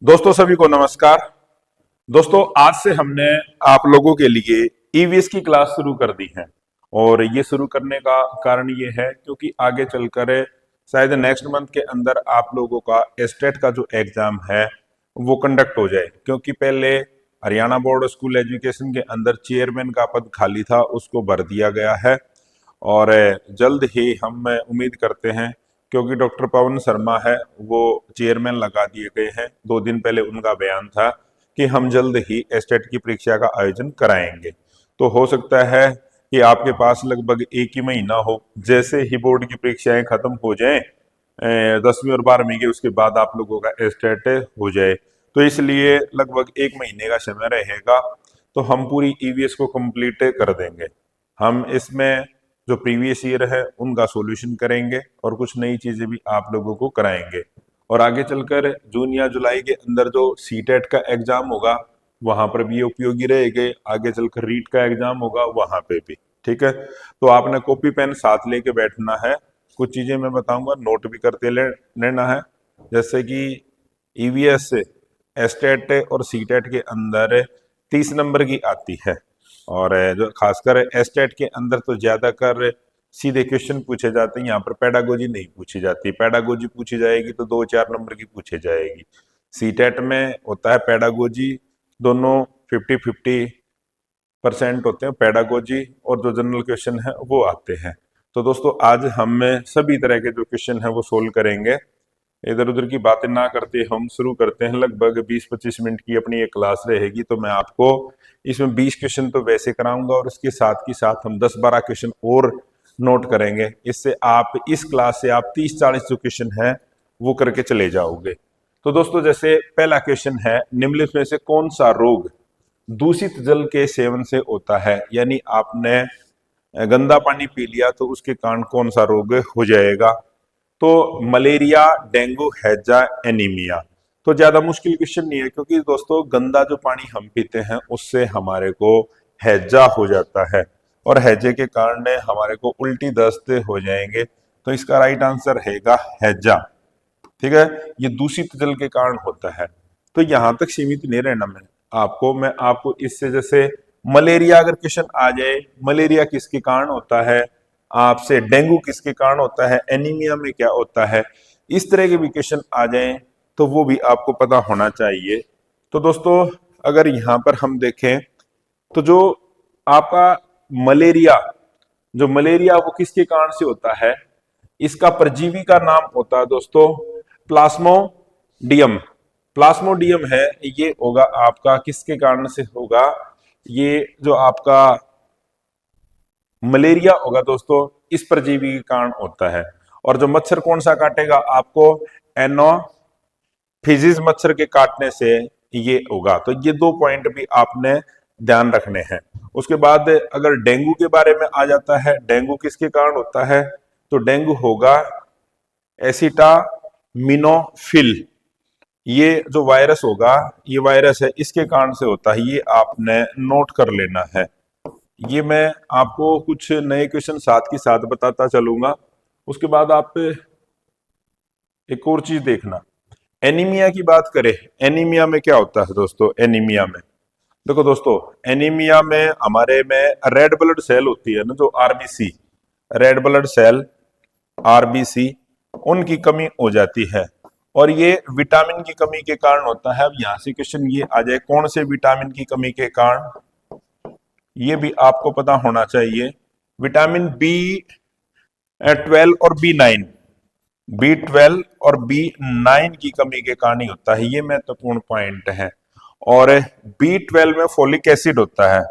दोस्तों सभी को नमस्कार। दोस्तों आज से हमने आप लोगों के लिए ईवीएस की क्लास शुरू कर दी है और ये शुरू करने का कारण ये है क्योंकि आगे चलकर शायद नेक्स्ट मंथ के अंदर आप लोगों का स्टेट का जो एग्जाम है वो कंडक्ट हो जाए, क्योंकि पहले हरियाणा बोर्ड स्कूल एजुकेशन के अंदर चेयरमैन का पद खाली था, उसको भर दिया गया है और जल्द ही हम उम्मीद करते हैं, क्योंकि डॉक्टर पवन शर्मा है वो चेयरमैन लगा दिए गए हैं। 2 दिन पहले उनका बयान था कि हम जल्द ही एस्टेट की परीक्षा का आयोजन कराएंगे। तो हो सकता है कि आपके पास लगभग एक ही महीना हो, जैसे ही बोर्ड की परीक्षाएं खत्म हो जाएं 10वीं और 12वीं के, उसके बाद आप लोगों का एस्टेट हो जाए। तो इसलिए लगभग एक महीने का समय रहेगा, तो हम पूरी ईवीएस को कंप्लीट कर देंगे। हम इसमें जो प्रीवियस ईयर है उनका सॉल्यूशन करेंगे और कुछ नई चीजें भी आप लोगों को कराएंगे। और आगे चलकर जून या जुलाई के अंदर जो सीटेट का एग्जाम होगा वहां पर भी ये उपयोगी रहेंगे। आगे चलकर रीट का एग्जाम होगा वहां पे भी। ठीक है, तो आपने कॉपी पेन साथ लेके बैठना है। कुछ चीजें मैं बताऊंगा, नोट भी करते लेना है। जैसे कि ईवीएस, एस्टेट और सीटेट के अंदर 30 नंबर की आती है, और जो खासकर एस्टेट के अंदर तो ज्यादातर सीधे क्वेश्चन पूछे जाते हैं। यहाँ पर पेडागोजी नहीं पूछी जाती। पेडागोजी पूछी जाएगी तो 2-4 नंबर की पूछी जाएगी। सीटेट में होता है पेडागोजी, दोनों 50-50% होते हैं, पेडागोजी और जो जनरल क्वेश्चन है वो आते हैं। तो दोस्तों आज हम सभी तरह के जो क्वेश्चन है वो सोल्व करेंगे। इधर उधर की बातें ना करते हम शुरू करते हैं। लगभग 20-25 मिनट की अपनी एक क्लास रहेगी, तो मैं आपको इसमें 20 क्वेश्चन तो वैसे कराऊंगा और उसके साथ ही साथ हम 10-12 क्वेश्चन और नोट करेंगे। इससे आप इस क्लास से आप 30-40 जो क्वेश्चन है वो करके चले जाओगे। तो दोस्तों जैसे पहला क्वेश्चन है, निम्नलिखित में से कौन सा रोग दूषित जल के सेवन से होता है? यानी आपने गंदा पानी पी लिया तो उसके कारण कौन सा रोग हो जाएगा? तो मलेरिया, डेंगू, हैजा, एनीमिया। तो ज्यादा मुश्किल क्वेश्चन नहीं है, क्योंकि दोस्तों गंदा जो पानी हम पीते हैं उससे हमारे को हैजा हो जाता है और हैजे के कारण हमारे को उल्टी दस्त हो जाएंगे। तो इसका राइट आंसर रहेगा हैजा। ठीक है, ये दूषित जल के कारण होता है। तो यहां तक सीमित नहीं रहना मैं आपको इससे जैसे मलेरिया अगर क्वेश्चन आ जाए, मलेरिया किसके कारण होता है, आपसे डेंगू किसके कारण होता है, एनीमिया में क्या होता है, इस तरह के भी क्वेश्चन आ जाएं तो वो भी आपको पता होना चाहिए। तो दोस्तों अगर यहाँ पर हम देखें तो जो आपका मलेरिया, जो मलेरिया वो किसके कारण से होता है, इसका परजीवी का नाम होता है दोस्तों प्लाज्मोडियम। प्लाज्मोडियम है, ये होगा आपका किसके कारण से होगा, ये जो आपका मलेरिया होगा दोस्तों इस परजीवी के कारण होता है। और जो मच्छर कौन सा काटेगा आपको, एनोफिजिस मच्छर के काटने से ये होगा। तो ये 2 पॉइंट भी आपने ध्यान रखने हैं। उसके बाद अगर डेंगू के बारे में आ जाता है, डेंगू किसके कारण होता है, तो डेंगू होगा एसिटामिनोफिल। ये जो वायरस होगा, ये वायरस है इसके कारण से होता है, ये आपने नोट कर लेना है। ये मैं आपको कुछ नए क्वेश्चन साथ के साथ बताता चलूंगा। उसके बाद आप एक और चीज देखना, एनीमिया की बात करें। एनीमिया में क्या होता है दोस्तों, एनीमिया में देखो दोस्तों, एनीमिया में हमारे में रेड ब्लड सेल होती है ना, जो RBC, red blood cell RBC, उनकी कमी हो जाती है और ये विटामिन की कमी के कारण होता है। अब यहां से क्वेश्चन ये आ जाए कौन से विटामिन की कमी के कारण, ये भी आपको पता होना चाहिए। विटामिन B12 और B9, B12 और B9 की कमी के कारण ही होता है, ये महत्वपूर्ण पॉइंट है। और B12 में फोलिक एसिड होता है,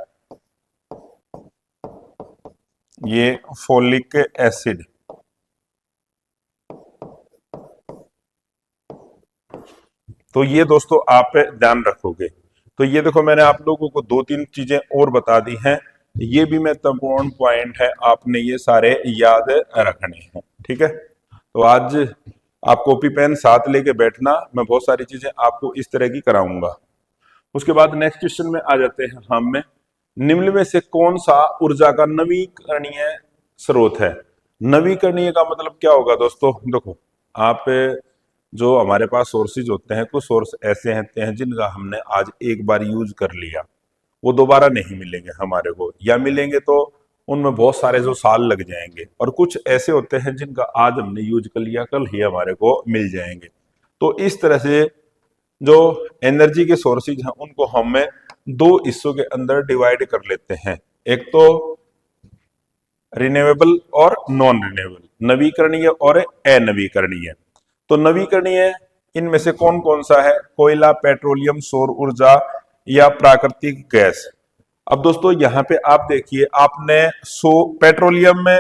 ये फोलिक एसिड। तो ये दोस्तों आप ध्यान रखोगे। तो ये देखो मैंने आप लोगों को 2-3 चीजें और बता दी हैं, ये भी महत्वपूर्ण पॉइंट है, आपने ये सारे याद रखने हैं। ठीक है, तो आज आप कॉपी पेन साथ लेके बैठना, मैं बहुत सारी चीजें आपको इस तरह की कराऊंगा। उसके बाद नेक्स्ट क्वेश्चन में आ जाते हैं हम में, निम्न में से कौन सा ऊर्जा का नवीकरणीय स्रोत है? नवीकरणीय का मतलब क्या होगा दोस्तों, देखो आप जो हमारे पास सोर्सेज होते हैं, कुछ सोर्स ऐसे हैं जिनका हमने आज एक बार यूज कर लिया, वो दोबारा नहीं मिलेंगे हमारे को, या मिलेंगे तो उनमें बहुत सारे जो साल लग जाएंगे। और कुछ ऐसे होते हैं जिनका आज हमने यूज कर लिया, कल ही हमारे को मिल जाएंगे। तो इस तरह से जो एनर्जी के सोर्सेज हैं उनको हमें दो हिस्सों के अंदर डिवाइड कर लेते हैं, एक तो रिन्यूएबल और नॉन रिन्यूएबल, नवीकरणीय और अनवीकरणीय। तो नवीकरणीय इनमें से कौन कौन सा है? कोयला, पेट्रोलियम, सौर ऊर्जा या प्राकृतिक गैस। अब दोस्तों यहाँ पे आप देखिए, आपने पेट्रोलियम में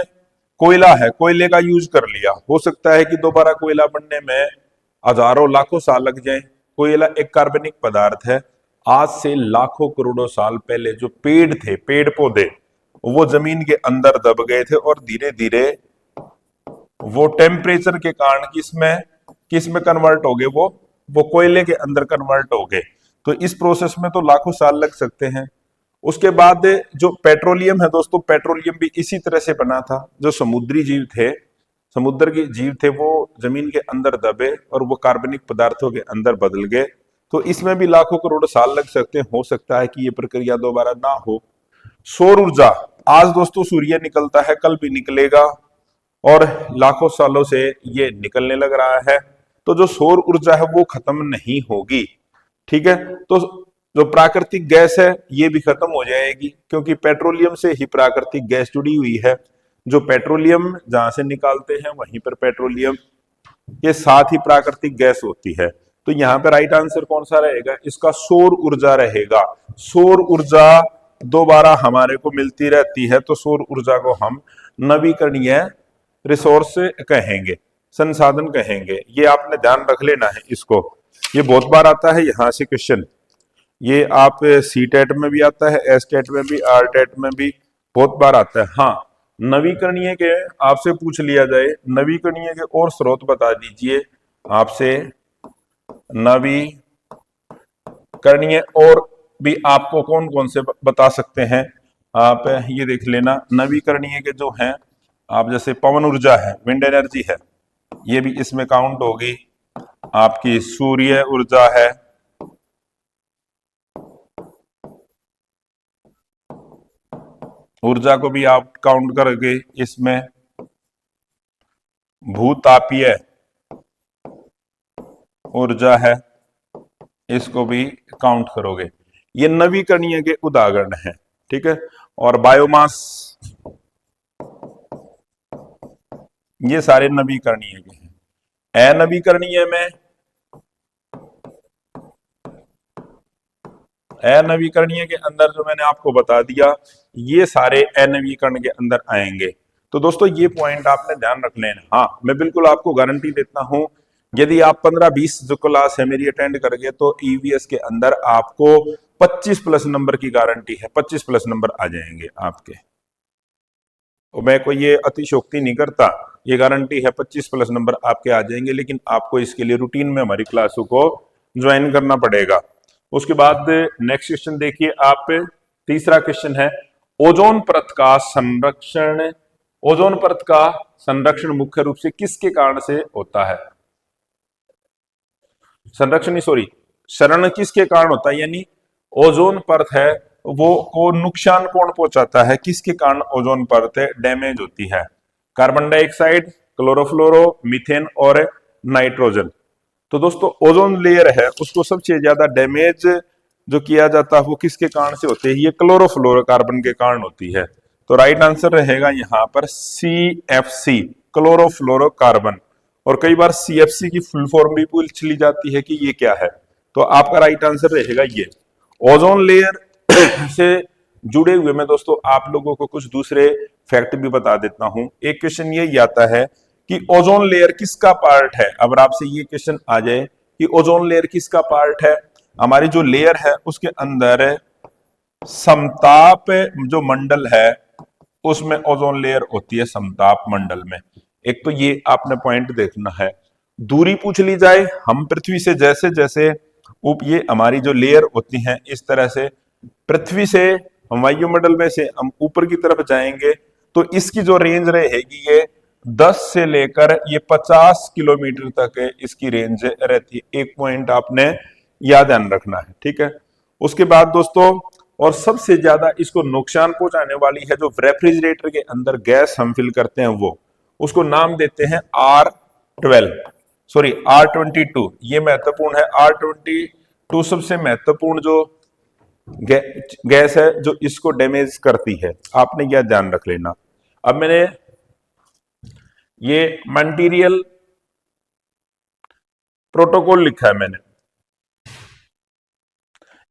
कोयला है, कोयले का यूज कर लिया, हो सकता है कि दोबारा कोयला बनने में हजारों लाखों साल लग जाए। कोयला एक कार्बनिक पदार्थ है। आज से लाखों करोड़ों साल पहले जो पेड़ थे, पेड़ पौधे, वो जमीन के अंदर दब गए थे और धीरे धीरे वो टेम्परेचर के कारण किस में कन्वर्ट हो गए, वो कोयले के अंदर कन्वर्ट हो गए। तो इस प्रोसेस में तो लाखों साल लग सकते हैं। उसके बाद जो पेट्रोलियम है दोस्तों, पेट्रोलियम भी इसी तरह से बना था। जो समुद्री जीव थे, समुद्र के जीव थे, वो जमीन के अंदर दबे और वो कार्बनिक पदार्थों के अंदर बदल गए। तो इसमें भी लाखों करोड़ साल लग सकते हैं। हो सकता है कि ये प्रक्रिया दोबारा ना हो। सौर ऊर्जा, आज दोस्तों सूर्य निकलता है, कल भी निकलेगा और लाखों सालों से ये निकलने लग रहा है। तो जो सौर ऊर्जा है वो खत्म नहीं होगी, ठीक है। तो जो प्राकृतिक गैस है ये भी खत्म हो जाएगी, क्योंकि पेट्रोलियम से ही प्राकृतिक गैस जुड़ी हुई है। जो पेट्रोलियम जहां से निकालते हैं वहीं पर पेट्रोलियम के साथ ही प्राकृतिक गैस होती है। तो यहाँ पे राइट आंसर कौन सा रहेगा? इसका सौर ऊर्जा रहेगा। सौर ऊर्जा दोबारा हमारे को मिलती रहती है, तो सौर ऊर्जा को हम नवीकरणीय रिसोर्स कहेंगे, संसाधन कहेंगे। ये आपने ध्यान रख लेना है इसको। ये बहुत बार आता है यहाँ से क्वेश्चन। ये आप सी टेट में भी आता है, एस टेट में भी, आर टेट में भी बहुत बार आता है। हाँ, नवीकरणीय के आपसे पूछ लिया जाए, नवीकरणीय के और स्रोत बता दीजिए आपसे। नवीकरणीय और भी आपको कौन कौन से बता सकते हैं, आप ये देख लेना। नवीकरणीय के जो हैं, आप जैसे पवन ऊर्जा है, विंड एनर्जी है, ये भी इसमें काउंट होगी। आपकी सूर्य ऊर्जा है, ऊर्जा को भी आप काउंट करोगे इसमें। भूतापीय ऊर्जा है, इसको भी काउंट करोगे। ये नवीकरणीय के उदाहरण हैं, ठीक है। और बायोमास, ये सारे नवीकरणीय के हैं। अनवीकरणीय के अंदर जो मैंने आपको बता दिया, ये सारे अनवीकरण के अंदर आएंगे। तो दोस्तों ये पॉइंट आपने ध्यान रख लेना। हाँ, मैं बिल्कुल आपको गारंटी देता हूं, यदि आप 15-20 जो क्लास है मेरी अटेंड करके, तो ईवीएस के अंदर आपको 25 प्लस नंबर की गारंटी है, 25 प्लस नंबर आ जाएंगे आपके। तो मैं कोई ये अतिशोक्ति नहीं करता, ये गारंटी है 25 प्लस नंबर आपके आ जाएंगे। लेकिन आपको इसके लिए रूटीन में हमारी क्लासों को ज्वाइन करना पड़ेगा। उसके बाद नेक्स्ट क्वेश्चन देखिए आप। तीसरा क्वेश्चन है, ओजोन परत का संरक्षण। ओजोन परत का संरक्षण मुख्य रूप से किसके कारण से होता है? शरण किसके कारण होता है? यानी ओजोन परत है वो को नुकसान कौन पहुंचाता है, किसके कारण ओजोन परत डैमेज होती है? कार्बन डाइऑक्साइड, क्लोरोफ्लोरो, मीथेन और नाइट्रोजन। तो दोस्तों ओजोन लेयर है उसको सबसे ज्यादा डैमेज जो किया जाता है वो किसके कारण से होते हैं? ये क्लोरोफ्लोरोकार्बन के कारण होती है। तो राइट आंसर रहेगा यहाँ पर CFC, क्लोरोफ्लोरोकार्बन। और कई बार CFC की फुल फॉर्म भी पूछ ली जाती है कि ये क्या है, तो आपका राइट आंसर रहेगा ये। ओजोन लेयर से जुड़े हुए मैं दोस्तों आप लोगों को कुछ दूसरे फैक्ट भी बता देता हूं। एक क्वेश्चन ये आता है कि ओजोन लेयर किसका पार्ट है। अगर आपसे ये क्वेश्चन आ जाए कि ओजोन लेयर किसका पार्ट है, हमारी जो लेयर है उसके अंदर समताप जो मंडल है उसमें ओजोन लेयर होती है, समताप मंडल में। एक तो ये आपने पॉइंट देखना है। दूरी पूछ ली जाए, हम पृथ्वी से जैसे जैसे ये हमारी जो लेयर होती है इस तरह से पृथ्वी से हम वायुमंडल में से हम ऊपर की तरफ जाएंगे तो इसकी जो रेंज रहेगी ये 10 से लेकर ये 50 किलोमीटर तक इसकी रेंज रहती है। एक पॉइंट आपने याद ध्यान रखना है, ठीक है। उसके बाद दोस्तों, और सबसे ज्यादा इसको नुकसान पहुंचाने वाली है जो रेफ्रिजरेटर के अंदर गैस हम फिल करते हैं, वो उसको नाम देते हैं R12, सॉरी R22। ये महत्वपूर्ण है। R22 सबसे महत्वपूर्ण जो गैस है जो इसको डैमेज करती है, आपने यह ध्यान रख लेना। अब मैंने ये मटेरियल प्रोटोकॉल लिखा है मैंने,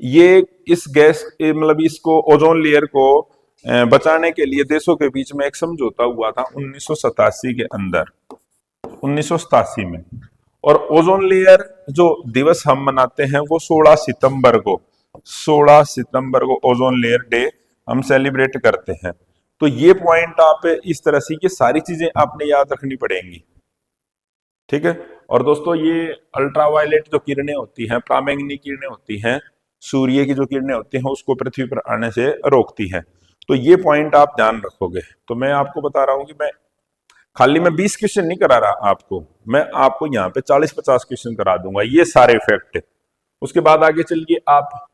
ये इस गैस मतलब इसको ओजोन लेयर को बचाने के लिए देशों के बीच में एक समझौता हुआ था 1987 के अंदर, 1987 में। और ओजोन लेयर जो दिवस हम मनाते हैं वो 16 सितंबर को, 16 सितंबर को ओजोन लेयर डे हम सेलिब्रेट करते हैं। तो ये पॉइंट आप इस तरह से, ये सारी चीजें आपने याद रखनी पड़ेंगी, ठीक है। और दोस्तों, ये अल्ट्रावायलेट जो किरणें होती हैं, पराबैंगनी किरणें होती हैं, सूर्य की जो किरणें होती हैं उसको पृथ्वी पर आने से रोकती हैं। तो ये पॉइंट आप ध्यान रखोगे। तो मैं आपको बता रहा हूं कि मैं 20 क्वेश्चन नहीं करा रहा आपको, मैं आपको यहाँ पे 40-50 क्वेश्चन करा दूंगा, ये सारे फैक्ट। उसके बाद आगे चलिए आप,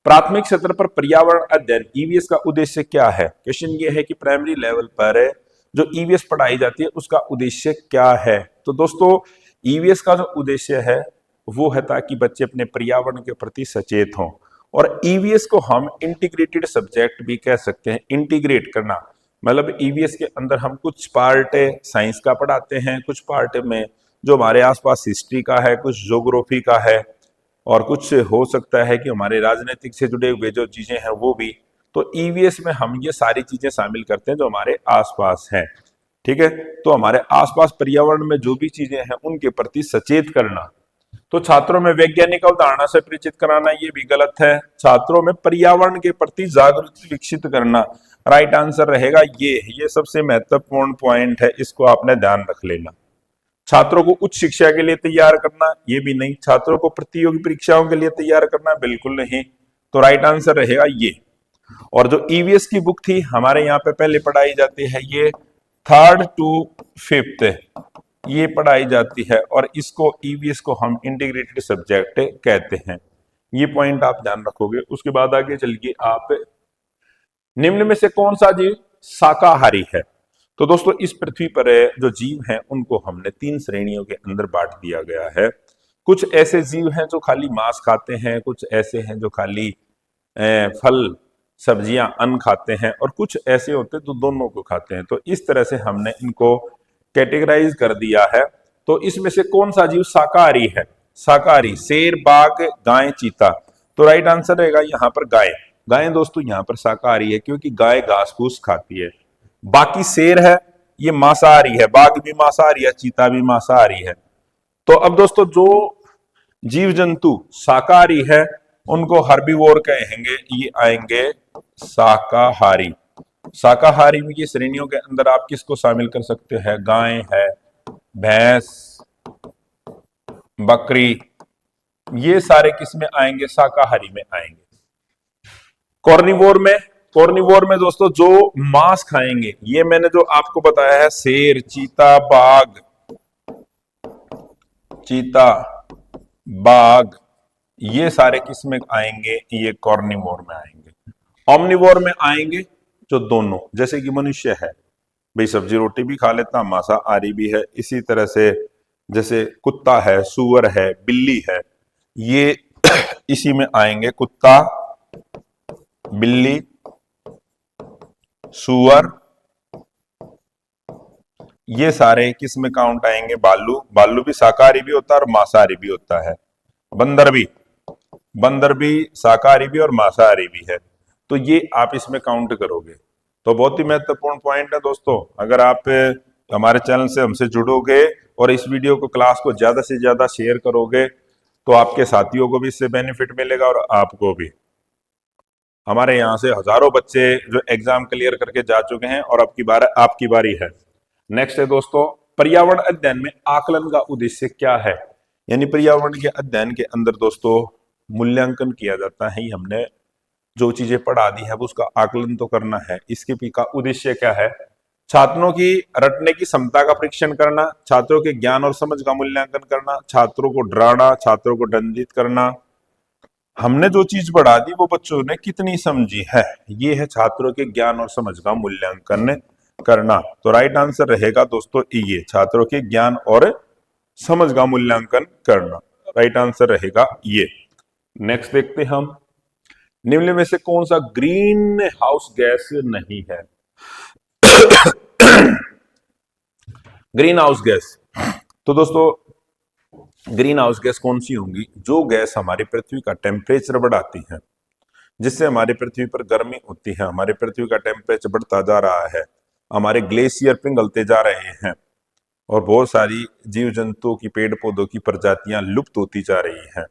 प्राथमिक स्तर पर पर्यावरण अध्ययन ईवीएस का उद्देश्य क्या है। क्वेश्चन ये है कि प्राइमरी लेवल पर जो ईवीएस पढ़ाई जाती है उसका उद्देश्य क्या है। तो दोस्तों, ईवीएस का जो उद्देश्य है वो है ताकि बच्चे अपने पर्यावरण के प्रति सचेत हों। और ईवीएस को हम इंटीग्रेटेड सब्जेक्ट भी कह सकते हैं। इंटीग्रेट करना मतलब ईवीएस के अंदर हम कुछ पार्ट साइंस का पढ़ाते हैं, कुछ पार्ट में जो हमारे आसपास हिस्ट्री का है, कुछ ज्योग्राफी का है, और कुछ हो सकता है कि हमारे राजनीतिक से जुड़े हुए जो चीजें हैं वो भी। तो ईवीएस में हम ये सारी चीजें शामिल करते हैं जो हमारे आसपास है, ठीक है। तो हमारे आसपास पर्यावरण में जो भी चीजें हैं उनके प्रति सचेत करना। तो छात्रों में वैज्ञानिक अवधारणा से परिचित कराना ये भी गलत है, छात्रों में पर्यावरण के प्रति जागरूकता विकसित करना। राइट आंसर रहेगा ये सबसे महत्वपूर्ण पॉइंट है, इसको आपने ध्यान रख लेना। छात्रों को उच्च शिक्षा के लिए तैयार करना, ये भी नहीं। छात्रों को प्रतियोगी परीक्षाओं के लिए तैयार करना, बिल्कुल नहीं। तो राइट आंसर रहेगा ये। और जो ईवीएस की बुक थी हमारे यहाँ पे पहले पढ़ाई जाती है, ये 3rd to 5th ये पढ़ाई जाती है, और इसको ईवीएस को हम इंटीग्रेटेड सब्जेक्ट कहते हैं। ये पॉइंट आप ध्यान रखोगे। उसके बाद आगे चलिए आप, निम्न में से कौन सा जीव शाकाहारी है। तो दोस्तों, इस पृथ्वी पर जो जीव हैं उनको हमने 3 श्रेणियों के अंदर बांट दिया गया है। कुछ ऐसे जीव हैं जो खाली मांस खाते हैं, कुछ ऐसे हैं जो खाली फल सब्जियां अन्न खाते हैं, और कुछ ऐसे होते हैं जो दोनों को खाते हैं। तो इस तरह से हमने इनको कैटेगराइज कर दिया है। तो इसमें से कौन सा जीव शाकाहारी है। शाकाहारी शेर, बाघ, गाय, चीता। तो राइट आंसर रहेगा यहाँ पर गाय। गाय दोस्तों यहाँ पर शाकाहारी है क्योंकि गाय घास फूस खाती है। बाकी शेर है ये मांसाहारी है, बाघ भी मांसाहारी है, चीता भी मांसाहारी है। तो अब दोस्तों, जो जीव जंतु शाकाहारी है उनको हर्बीवोर कहेंगे, ये आएंगे शाकाहारी। शाकाहारी में की श्रेणियों के अंदर आप किसको शामिल कर सकते हैं, गाय है, भैंस, बकरी, ये सारे किस में आएंगे, शाकाहारी में आएंगे। कॉर्निवोर में दोस्तों जो मांस खाएंगे, ये मैंने जो आपको बताया है, शेर, बाघ, ये सारे किस में आएंगे, ये कॉर्निवोर में आएंगे। ओमनिवोर में आएंगे जो दोनों, जैसे कि मनुष्य है भाई, सब्जी रोटी भी खा लेता, मांसाहारी भी है। इसी तरह से जैसे कुत्ता है, सुअर है, बिल्ली है, ये इसी में आएंगे। कुत्ता, बिल्ली, सुअर, ये सारे किस में काउंट आएंगे, भालू भी शाकाहारी भी होता है और मांसाहारी भी होता है। बंदर भी शाकाहारी भी और मांसाहारी भी है। तो ये आप इसमें काउंट करोगे। तो बहुत ही महत्वपूर्ण पॉइंट है दोस्तों। अगर आप हमारे चैनल से हमसे जुड़ोगे और इस वीडियो को, क्लास को ज्यादा से ज्यादा शेयर करोगे तो आपके साथियों को भी इससे बेनिफिट मिलेगा और आपको भी। हमारे यहाँ से हजारों बच्चे जो एग्जाम क्लियर करके जा चुके हैं और आपकी बारी है। नेक्स्ट है दोस्तों, पर्यावरण अध्ययन में आकलन का उद्देश्य क्या है। यानी पर्यावरण के अध्ययन के अंदर दोस्तों मूल्यांकन किया जाता है। हमने जो चीजें पढ़ा दी है उसका आकलन तो करना है। इसके भी का उद्देश्य क्या है, छात्रों की रटने की क्षमता का परीक्षण करना, छात्रों के ज्ञान और समझ का मूल्यांकन करना, छात्रों को डराना, छात्रों को दंडित करना। हमने जो चीज पढ़ा दी वो बच्चों ने कितनी समझी है, ये है छात्रों के ज्ञान और समझ का मूल्यांकन करना। तो राइट आंसर रहेगा दोस्तों ये, छात्रों के ज्ञान और समझ का मूल्यांकन करना। राइट आंसर रहेगा ये। नेक्स्ट देखते हैं हम, निम्न में से कौन सा ग्रीन हाउस गैस नहीं है? ग्रीन हाउस गैस, तो दोस्तों ग्रीन हाउस गैस कौन सी होंगी? जो गैस हमारी पृथ्वी का टेम्परेचर बढ़ाती है, जिससे हमारी पृथ्वी पर गर्मी होती है, हमारी पृथ्वी का टेम्परेचर बढ़ता जा रहा है, हमारे ग्लेशियर पिघलते जा रहे हैं और बहुत सारी जीव जंतुओं की, पेड़ पौधों की प्रजातियां लुप्त होती जा रही हैं।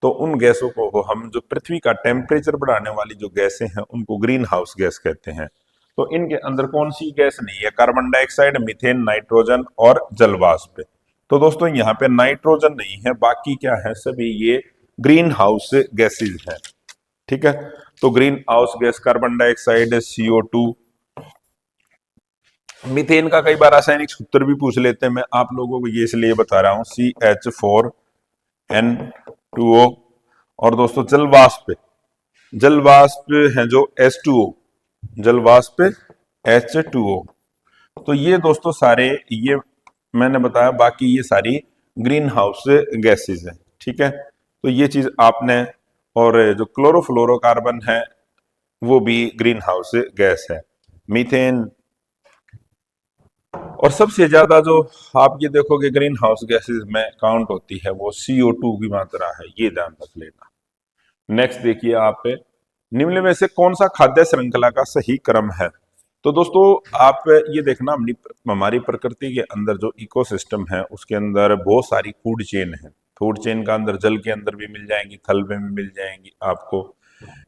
तो उन गैसों को हम जो पृथ्वी का टेम्परेचर बढ़ाने वाली जो गैसें हैं उनको ग्रीन हाउस गैस कहते हैं। तो इनके अंदर कौन सी गैस नहीं है? कार्बन डाइऑक्साइड, मीथेन, नाइट्रोजन और जलवाष्प। तो दोस्तों यहाँ पे नाइट्रोजन नहीं है, बाकी क्या है? सभी ये ग्रीन हाउस गैसेज है। ठीक है, तो green house gas carbon dioxide, CO2, methane का कई बार रासायनिक सूत्र भी पूछ लेते हैं, मैं आप लोगों को ये इसलिए बता रहा हूं, CH4N2O। और दोस्तों जलवाष्प, जलवाष्प है जो H2O, जलवाष्प H2O। तो ये दोस्तों सारे ये मैंने बताया, बाकी ये सारी ग्रीन हाउस गैसेज है। ठीक है, तो ये चीज आपने, और जो क्लोरोफ्लोरोकार्बन है वो भी ग्रीन हाउस गैस है, मीथेन। और सबसे ज्यादा जो आप ये देखोगे ग्रीन हाउस गैसेस में काउंट होती है वो CO2 की मात्रा है, ये ध्यान रख लेना। नेक्स्ट देखिए आप, निम्न में से कौन सा खाद्य श्रृंखला का सही क्रम है? तो दोस्तों आप ये देखना, हमारी प्रकृति के अंदर जो इकोसिस्टम है उसके अंदर बहुत सारी फूड चेन है। फूड चेन का अंदर जल के अंदर भी मिल जाएंगी, थल में भी मिल जाएंगी आपको।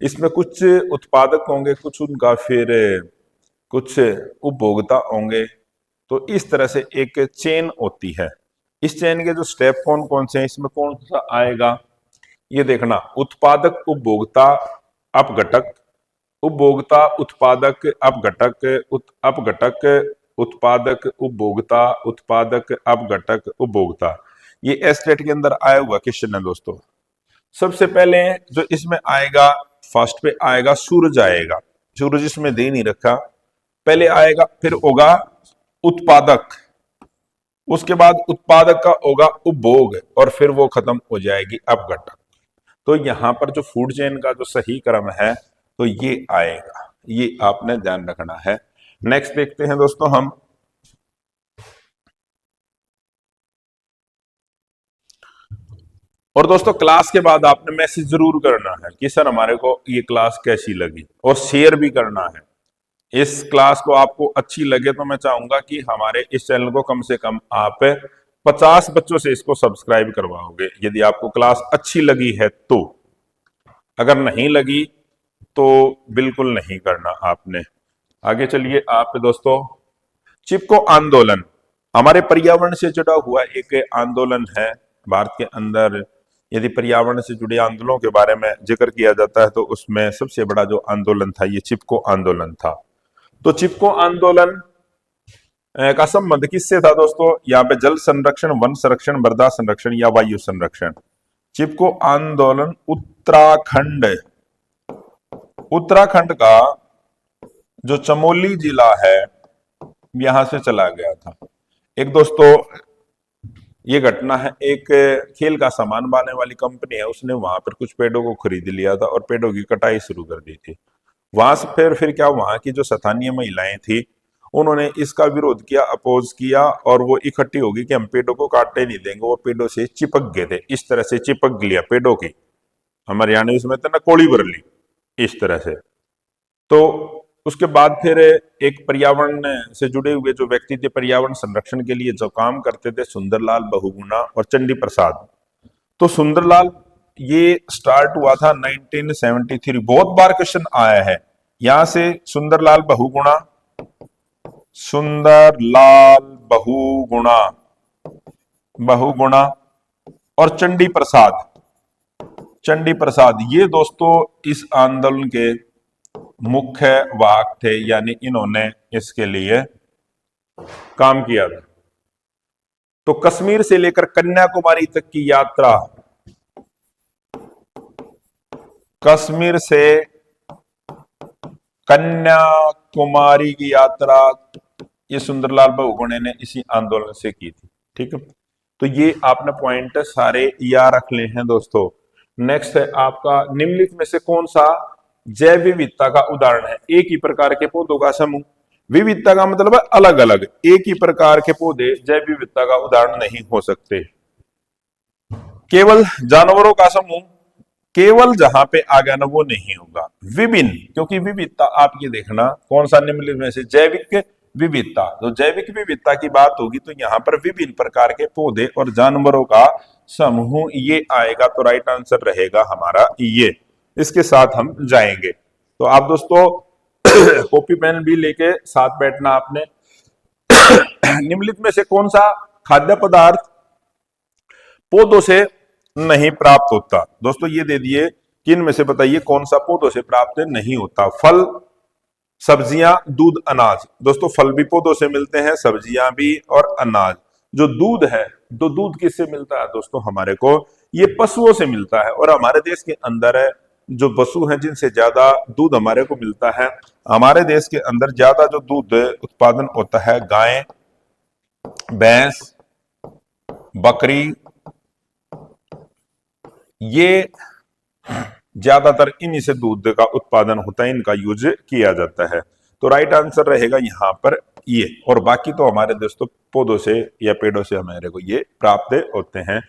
इसमें कुछ उत्पादक होंगे, कुछ उनका फिर कुछ उपभोक्ता होंगे। तो इस तरह से एक चेन होती है। इस चेन के जो स्टेप कौन कौन से हैं, इसमें कौन सा आएगा ये देखना, उत्पादक, उपभोक्ता, अपघटक, उपभोक्ता, उत्पादक, अपघटक, अपघटक, उत्पादक, उपभोक्ता, उत्पादक, अपघटक, उपभोक्ता। ये एस्टेट के अंदर आया हुआ क्वेश्चन है दोस्तों। सबसे पहले जो इसमें आएगा, फर्स्ट पे आएगा सूरज आएगा, सूरज इसमें दे नहीं रखा, पहले आएगा, फिर होगा उत्पादक, उसके बाद उत्पादक का होगा उपभोग, और फिर वो खत्म हो जाएगी अपघटक। तो यहां पर जो फूड चेन का जो सही क्रम है तो ये आएगा, ये आपने ध्यान रखना है। नेक्स्ट देखते हैं दोस्तों हम, और दोस्तों क्लास के बाद आपने मैसेज जरूर करना है कि सर हमारे को ये क्लास कैसी लगी, और शेयर भी करना है। इस क्लास को आपको अच्छी लगे तो मैं चाहूंगा कि हमारे इस चैनल को कम से कम आप 50 बच्चों से इसको सब्सक्राइब करवाओगे, यदि आपको क्लास अच्छी लगी है तो। अगर नहीं लगी तो बिल्कुल नहीं करना आपने। आगे चलिए आप दोस्तों, चिपको आंदोलन हमारे पर्यावरण से जुड़ा हुआ एक आंदोलन है भारत के अंदर। यदि पर्यावरण से जुड़े आंदोलनों के बारे में जिक्र किया जाता है तो उसमें सबसे बड़ा जो आंदोलन था ये चिपको आंदोलन था। तो चिपको आंदोलन का संबंध किससे था दोस्तों? यहाँ पे जल संरक्षण, वन संरक्षण, मृदा संरक्षण या वायु संरक्षण। चिपको आंदोलन उत्तराखंड, उत्तराखंड का जो चमोली जिला है यहां से चला गया था। एक दोस्तों ये घटना है, एक खेल का सामान बनाने वाली कंपनी है, उसने वहां पर कुछ पेड़ों को खरीद लिया था और पेड़ों की कटाई शुरू कर दी थी। वहां से फिर क्या, वहां की जो स्थानीय महिलाएं थी उन्होंने इसका विरोध किया, अपोज किया, और वो इकट्ठी होगी कि हम पेड़ों को काटने नहीं देंगे। वो पेड़ों से चिपक गए थे, इस तरह से चिपक लिया पेड़ों की, हमारे यहाँ इसमें तो ना कोड़ी भर ली इस तरह से। तो उसके बाद फिर एक पर्यावरण से जुड़े हुए जो व्यक्ति थे, पर्यावरण संरक्षण के लिए जो काम करते थे, सुंदरलाल बहुगुणा और चंडी प्रसाद। तो सुंदरलाल ये स्टार्ट हुआ था 1973, बहुत बार क्वेश्चन आया है यहां से। सुंदरलाल बहुगुणा, सुंदरलाल बहुगुणा, बहुगुणा और चंडी प्रसाद, चंडी प्रसाद, ये दोस्तों इस आंदोलन के मुख्य वाहक थे, यानी इन्होंने इसके लिए काम किया था। तो कश्मीर से लेकर कन्याकुमारी तक की यात्रा, कश्मीर से कन्याकुमारी की यात्रा, ये सुंदरलाल बहुगुणे ने इसी आंदोलन से की थी। ठीक है, तो ये आपने पॉइंट सारे याद रख ले हैं दोस्तों। नेक्स्ट है आपका, निम्नलिखित में से कौन सा जैव विविधता का उदाहरण है? एक ही प्रकार के पौधों का समूह, विविधता का मतलब है अलग अलग, एक ही प्रकार के पौधे जैव विविधता का उदाहरण नहीं हो सकते। केवल जानवरों का समूह, केवल जहां पे आ गया ना वो नहीं होगा। विभिन्न, क्योंकि विविधता आप ये देखना कौन सा निम्नलिखित में से, जैविक विविधता, तो जैविक विविधता की बात होगी तो यहाँ पर विभिन्न प्रकार के पौधे और जानवरों का समूह ये आएगा, तो राइट आंसर रहेगा हमारा ये। इसके साथ हम जाएंगे। तो आप दोस्तों कॉपी पेन भी लेके साथ बैठना आपने। निम्नलिखित में से कौन सा खाद्य पदार्थ पौधों से नहीं प्राप्त होता? दोस्तों ये दे दिए कि इनमें से बताइए कौन सा पौधों से प्राप्त नहीं होता? फल, सब्जियां, दूध, अनाज। दोस्तों फल भी पौधों से मिलते हैं, सब्जियां भी और अनाज। जो दूध है, तो दूध किससे मिलता है दोस्तों? हमारे को ये पशुओं से मिलता है। और हमारे देश के अंदर है जो पशु हैं जिनसे ज्यादा दूध हमारे को मिलता है, हमारे देश के अंदर ज्यादा जो दूध उत्पादन होता है, गाय, भैंस, बकरी, ये ज्यादातर इन्हीं से दूध का उत्पादन होता है, इनका यूज किया जाता है। तो राइट आंसर रहेगा यहाँ पर ये। और बाकी तो हमारे दोस्तों पौधों से या पेड़ों से हमारे को ये प्राप्त होते हैं।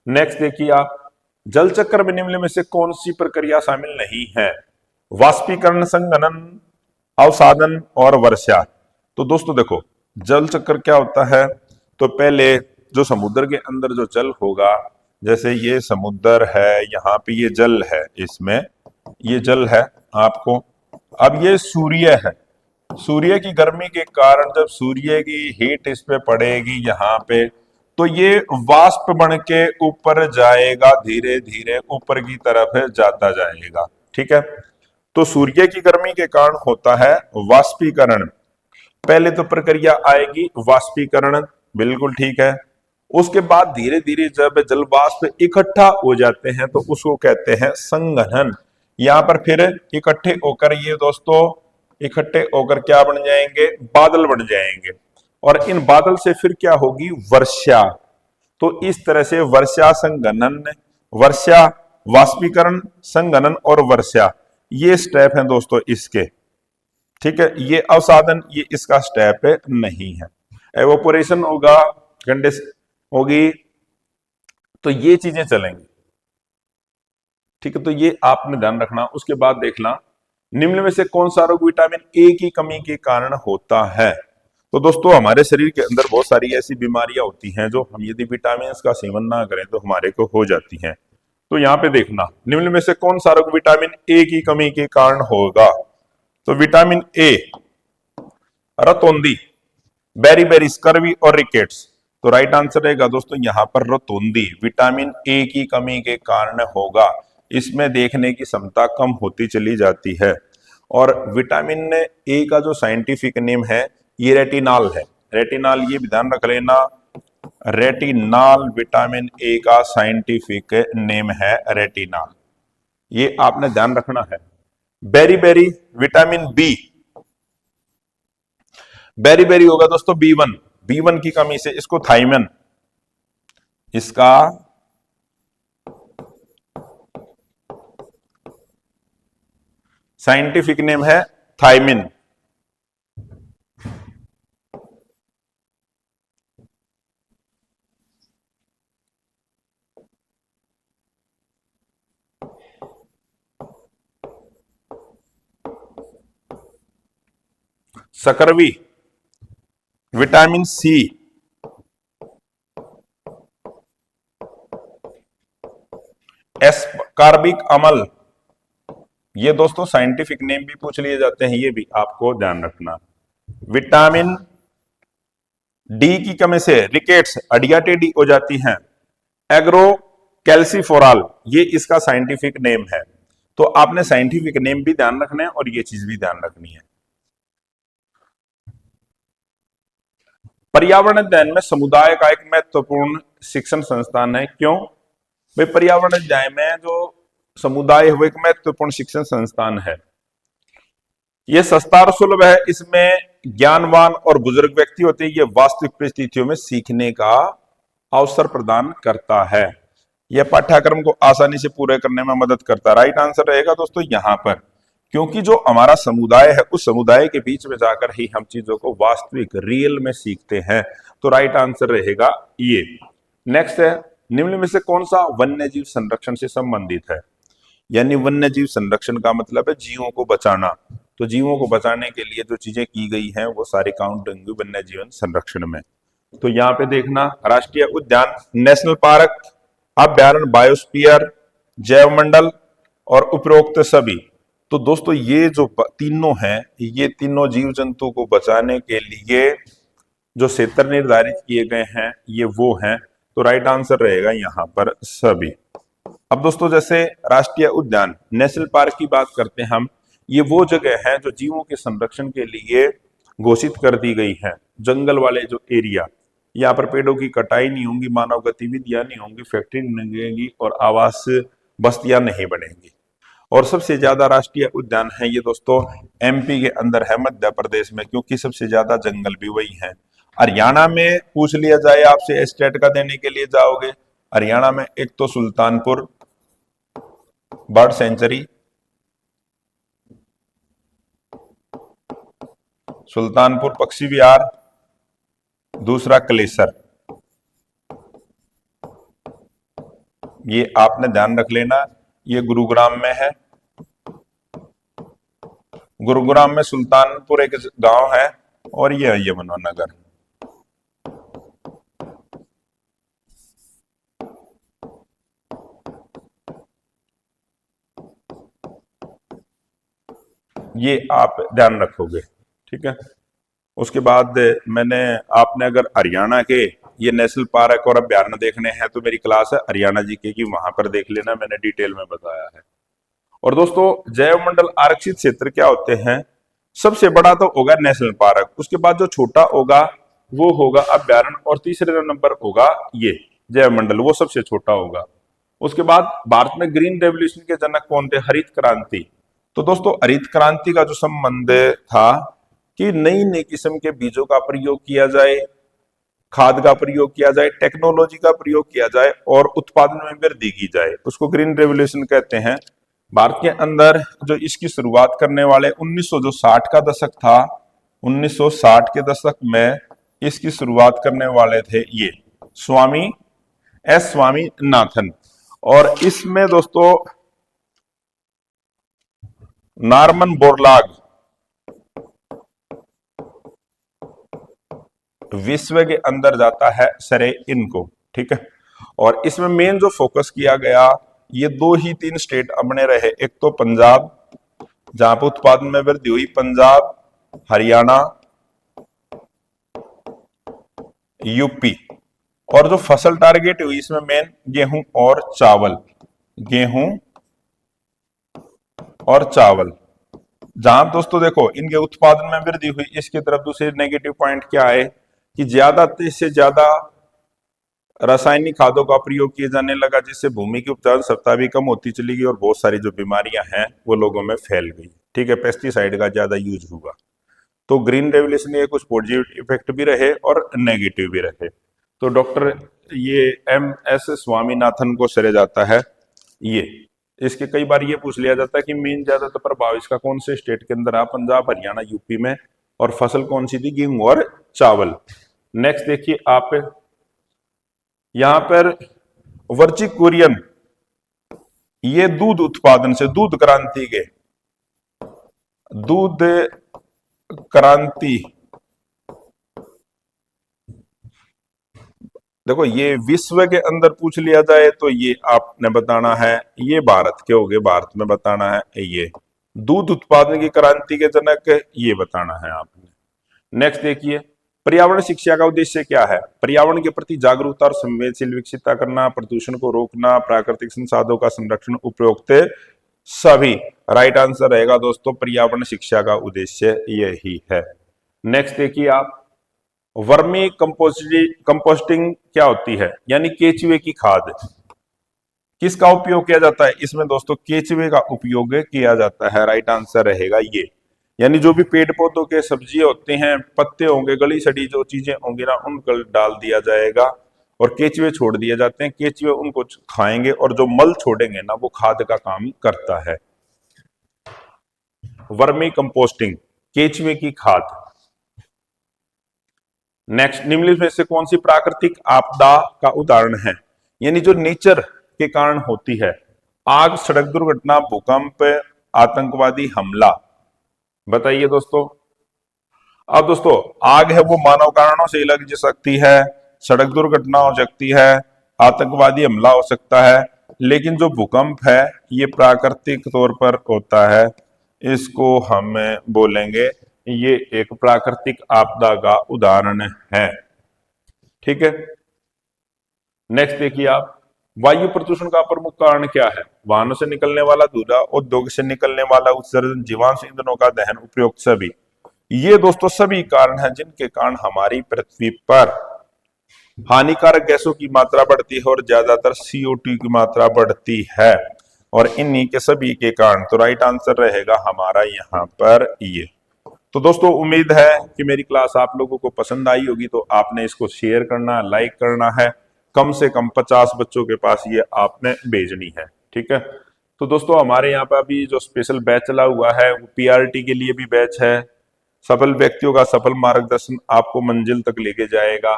नेक्स्ट देखिए आप, जल चक्र में निम्न में से कौन सी प्रक्रिया शामिल नहीं है? वाष्पीकरण, संघनन, अवसादन और वर्षा। तो दोस्तों देखो जल चक्र क्या होता है, तो पहले जो समुद्र के अंदर जो जल होगा, जैसे ये समुद्र है, यहाँ पे ये जल है, इसमें ये जल है आपको। अब ये सूर्य है, सूर्य की गर्मी के कारण जब सूर्य की हीट इस पे पड़ेगी यहाँ पे, तो ये वाष्प बन के ऊपर जाएगा, धीरे धीरे ऊपर की तरफ जाता जाएगा। ठीक है, तो सूर्य की गर्मी के कारण होता है वाष्पीकरण। पहले तो प्रक्रिया आएगी वाष्पीकरण, बिल्कुल ठीक है। उसके बाद धीरे धीरे जब जल वाष्प इकट्ठा हो जाते हैं तो उसको कहते हैं संघनन। यहाँ पर फिर इकट्ठे होकर ये दोस्तों इकट्ठे होकर क्या बन जाएंगे? बादल बन जाएंगे। और इन बादल से फिर क्या होगी? वर्षा। तो इस तरह से वर्षा, संघनन, वर्षा, वाष्पीकरण, संघनन और वर्षा, ये स्टेप हैं दोस्तों इसके। ठीक है, ये अवसादन ये इसका स्टेप नहीं है। एवोपोरेशन होगा, कंडेंस होगी, तो ये चीजें चलेंगी। ठीक है, तो ये आपने ध्यान रखना। उसके बाद देखना, निम्न में से कौन सा रोग विटामिन ए की कमी के कारण होता है? तो दोस्तों हमारे शरीर के अंदर बहुत सारी ऐसी बीमारियां होती हैं जो हम यदि विटामिन का सेवन ना करें तो हमारे को हो जाती हैं। तो यहाँ पे देखना, निम्न में से कौन सा रोग विटामिन ए की कमी के कारण होगा? तो विटामिन ए, रतौंधी, बेरीबेरी, स्कर्वी और रिकेट्स। तो राइट आंसर रहेगा दोस्तों यहाँ पर रतौंधी, विटामिन ए की कमी के कारण होगा। इसमें देखने की क्षमता कम होती चली जाती है। और विटामिन ए का जो साइंटिफिक नेम है ये रेटिनॉल है। रेटिनॉल, ये भी ध्यान रख लेना, रेटिनॉल विटामिन ए का साइंटिफिक नेम है रेटिनॉल, ये आपने ध्यान रखना है। बेरीबेरी, विटामिन बी, बेरीबेरी होगा दोस्तों B1, B1 की कमी से इसको थाइमन, इसका साइंटिफिक नेम है थाइमिन। सकरवी, विटामिन सी, एस्कार्बिक अम्ल, ये दोस्तों साइंटिफिक नेम भी पूछ लिए जाते हैं, ये भी आपको ध्यान रखना। विटामिन डी की कमी से रिकेट्स, हड्डियां टेढ़ी हो जाती हैं। एग्रो कैल्सीफोराल, ये इसका साइंटिफिक नेम है। तो आपने साइंटिफिक नेम भी ध्यान रखना है और ये चीज भी ध्यान रखनी है। पर्यावरण अध्ययन में समुदाय का एक महत्वपूर्ण शिक्षण संस्थान है। क्यों भाई? पर्यावरण अध्ययन में जो समुदाय है वो एक महत्वपूर्ण शिक्षण संस्थान है। ये सस्ता और सुलभ है। इसमें ज्ञानवान और बुजुर्ग व्यक्ति होते हैं। ये वास्तविक परिस्थितियों में सीखने का अवसर प्रदान करता है। यह पाठ्यक्रम को आसानी से पूरे करने में मदद करता है। राइट आंसर रहेगा दोस्तों यहाँ पर, क्योंकि जो हमारा समुदाय है उस समुदाय के बीच में जाकर ही हम चीजों को वास्तविक रियल में सीखते हैं। तो राइट आंसर रहेगा ये। नेक्स्ट है, निम्न में से कौन सा वन्य जीव संरक्षण से संबंधित है? यानी वन्य जीव संरक्षण का मतलब है जीवों को बचाना। तो जीवों को बचाने के लिए जो चीजें की गई हैं वो सारी काउंट होंगी वन्य जीवन संरक्षण में। तो यहाँ पे देखना, राष्ट्रीय उद्यान, नेशनल पार्क, अभ्यारण्य, बायोस्फीयर, जैव मंडल और उपरोक्त सभी। तो दोस्तों ये जो तीनों हैं, ये तीनों जीव जंतु को बचाने के लिए जो क्षेत्र निर्धारित किए गए हैं ये वो हैं। तो राइट आंसर रहेगा यहाँ पर सभी। अब दोस्तों जैसे राष्ट्रीय उद्यान, नेशनल पार्क की बात करते हैं हम, ये वो जगह है जो जीवों के संरक्षण के लिए घोषित कर दी गई है। जंगल वाले जो एरिया, यहाँ पर पेड़ों की कटाई नहीं होगी, मानव गतिविधियां नहीं होंगी, फैक्ट्री नहीं लगेगी और आवास बस्तियां नहीं बनेंगी। और सबसे ज्यादा राष्ट्रीय उद्यान है ये दोस्तों एमपी के अंदर है, मध्य प्रदेश में, क्योंकि सबसे ज्यादा जंगल भी वही है। हरियाणा में पूछ लिया जाए आपसे, स्टेट का देने के लिए जाओगे, हरियाणा में एक तो सुल्तानपुर बर्ड सेंचुरी, सुल्तानपुर पक्षी विहार, दूसरा कलेसर। ये आपने ध्यान रख लेना, ये गुरुग्राम में है। गुरुग्राम में सुल्तानपुर एक गांव है और ये है यमुनानगर। ये आप ध्यान रखोगे, ठीक है। उसके बाद आपने अगर हरियाणा के ये नेशनल पार्क और अभ्यारण्य देखने हैं तो मेरी क्लास है हरियाणा जीके की, वहां पर देख लेना, मैंने डिटेल में बताया है। और दोस्तों जैव मंडल आरक्षित क्षेत्र क्या होते हैं? सबसे बड़ा तो होगा नेशनल पार्क, उसके बाद जो छोटा होगा वो होगा अभ्यारण्य, और तीसरे नंबर होगा ये जैव मंडल, वो सबसे छोटा होगा। उसके बाद भारत में ग्रीन रेवोल्यूशन के जनक कौन थे? हरित क्रांति। तो दोस्तों हरित क्रांति का जो संबंध था कि नई नई किस्म के बीजों का प्रयोग किया जाए, खाद का प्रयोग किया जाए, टेक्नोलॉजी का प्रयोग किया जाए और उत्पादन में वृद्धि की जाए, उसको ग्रीन रेवोल्यूशन कहते हैं। भारत के अंदर जो इसकी शुरुआत करने वाले 1960 का दशक था, 1960 के दशक में इसकी शुरुआत करने वाले थे ये स्वामी स्वामीनाथन। और इसमें दोस्तों नॉर्मन बोरलॉग विश्व के अंदर जाता है सरे इनको, ठीक है। और इसमें मेन जो फोकस किया गया, ये 2 ही 3 स्टेट अपने रहे, एक तो पंजाब जहां पर उत्पादन में वृद्धि हुई, पंजाब, हरियाणा, यूपी। और जो फसल टारगेट हुई इसमें मेन गेहूं और चावल, गेहूं और चावल। जहां दोस्तों देखो इनके उत्पादन में वृद्धि हुई, इसकी तरफ दूसरे नेगेटिव पॉइंट क्या है कि ज्यादा से ज्यादा रासायनिक खादों का प्रयोग किए जाने लगा, जिससे भूमि की उपजाऊ क्षमता भी कम होती चली गई और बहुत सारी जो बीमारियां हैं वो लोगों में फैल गई, ठीक है। पेस्टिसाइड का ज्यादा यूज हुआ। तो ग्रीन रेवोल्यूशन के कुछ पॉजिटिव इफेक्ट भी रहे और नेगेटिव भी रहे। तो डॉक्टर ये MS स्वामीनाथन को सरे जाता है ये। इसके कई बार ये पूछ लिया जाता है कि मेन ज्यादातर प्रभाव इसका कौन से स्टेट के अंदर है? पंजाब, हरियाणा, यूपी में। और फसल कौन सी थी? गेहूं और चावल। नेक्स्ट देखिए आप यहां पर वर्चिकुरियन, ये दूध उत्पादन से, दूध क्रांति के, दूध क्रांति, देखो ये विश्व के अंदर पूछ लिया जाए तो ये आपने बताना है, ये भारत के हो गए, भारत में बताना है ये दूध उत्पादन की क्रांति के जनक, ये बताना है आपने। नेक्स्ट देखिए पर्यावरण शिक्षा का उद्देश्य क्या है? पर्यावरण के प्रति जागरूकता और संवेदनशील विकसित करना, प्रदूषण को रोकना, प्राकृतिक संसाधनों का संरक्षण, उपयुक्त सभी। राइट आंसर रहेगा दोस्तों पर्यावरण शिक्षा का उद्देश्य यही है। नेक्स्ट देखिए आप वर्मी कंपोस्टिंग क्या होती है, यानी केचुए की खाद। किसका उपयोग किया जाता है इसमें दोस्तों? केचुए का उपयोग किया जाता है। राइट आंसर रहेगा ये। यानी जो भी पेड़ पौधों के सब्जी होते हैं, पत्ते होंगे, गली सड़ी जो चीजें होंगी ना, उनको डाल दिया जाएगा और केचुए छोड़ दिए जाते हैं। केचुए उनको खाएंगे और जो मल छोड़ेंगे ना, वो खाद का काम करता है। वर्मी कंपोस्टिंग, केचुए की खाद। नेक्स्ट, निम्नलिखित में से कौन सी प्राकृतिक आपदा का उदाहरण है? यानी जो नेचर के कारण होती है। आग, सड़क दुर्घटना, भूकंप, आतंकवादी हमला। बताइए दोस्तों। अब दोस्तों, आग है वो मानव कारणों से लग सकती है, सड़क दुर्घटना हो सकती है, आतंकवादी हमला हो सकता है, लेकिन जो भूकंप है ये प्राकृतिक तौर पर होता है। इसको हम बोलेंगे ये एक प्राकृतिक आपदा का उदाहरण है। ठीक है। नेक्स्ट देखिए आप, वायु प्रदूषण का प्रमुख कारण क्या है? वाहनों से निकलने वाला धुआं, उद्योग से निकलने वाला उत्सर्जन, जीवाश्म ईंधनों का दहन, उपयुक्त सभी। ये दोस्तों सभी कारण हैं जिनके कारण हमारी पृथ्वी पर हानिकारक गैसों की मात्रा बढ़ती है और ज्यादातर CO2 की मात्रा बढ़ती है, और इन्हीं के सभी के कारण। तो राइट आंसर रहेगा हमारा यहाँ पर ये। तो दोस्तों, उम्मीद है कि मेरी क्लास आप लोगों को पसंद आई होगी। तो आपने इसको शेयर करना, लाइक करना है। कम से कम 50 बच्चों के पास ये आपने भेजनी है। ठीक है। तो दोस्तों, हमारे यहाँ पर अभी जो स्पेशल बैच चला हुआ है वो PRT के लिए भी बैच है। सफल व्यक्तियों का सफल मार्गदर्शन आपको मंजिल तक लेके जाएगा।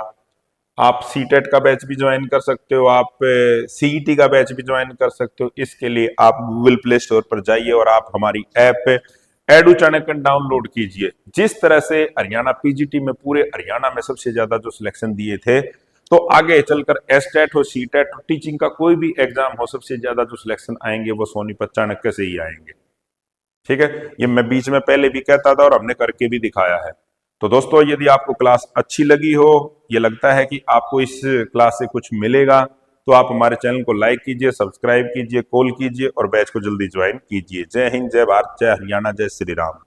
आप सीटेट का बैच भी ज्वाइन कर सकते हो, आप CET का बैच भी ज्वाइन कर सकते हो। इसके लिए आप गूगल प्ले स्टोर पर जाइए और आप हमारी ऐप एडू चाणक्य डाउनलोड कीजिए। जिस तरह से हरियाणा PGT में पूरे हरियाणा में सबसे ज्यादा जो सिलेक्शन दिए थे, तो आगे चलकर एस्टेट हो, सीटेट हो, टीचिंग का कोई भी एग्जाम हो, सबसे ज्यादा जो सिलेक्शन आएंगे वो सोनीपत चाणक्य से ही आएंगे। ठीक है। ये मैं बीच में पहले भी कहता था और हमने करके भी दिखाया है। तो दोस्तों, यदि आपको क्लास अच्छी लगी हो, ये लगता है कि आपको इस क्लास से कुछ मिलेगा, तो आप हमारे चैनल को लाइक कीजिए, सब्सक्राइब कीजिए, कॉल कीजिए और बैच को जल्दी ज्वाइन कीजिए। जय हिंद, जय भारत, जय हरियाणा, जय श्री राम।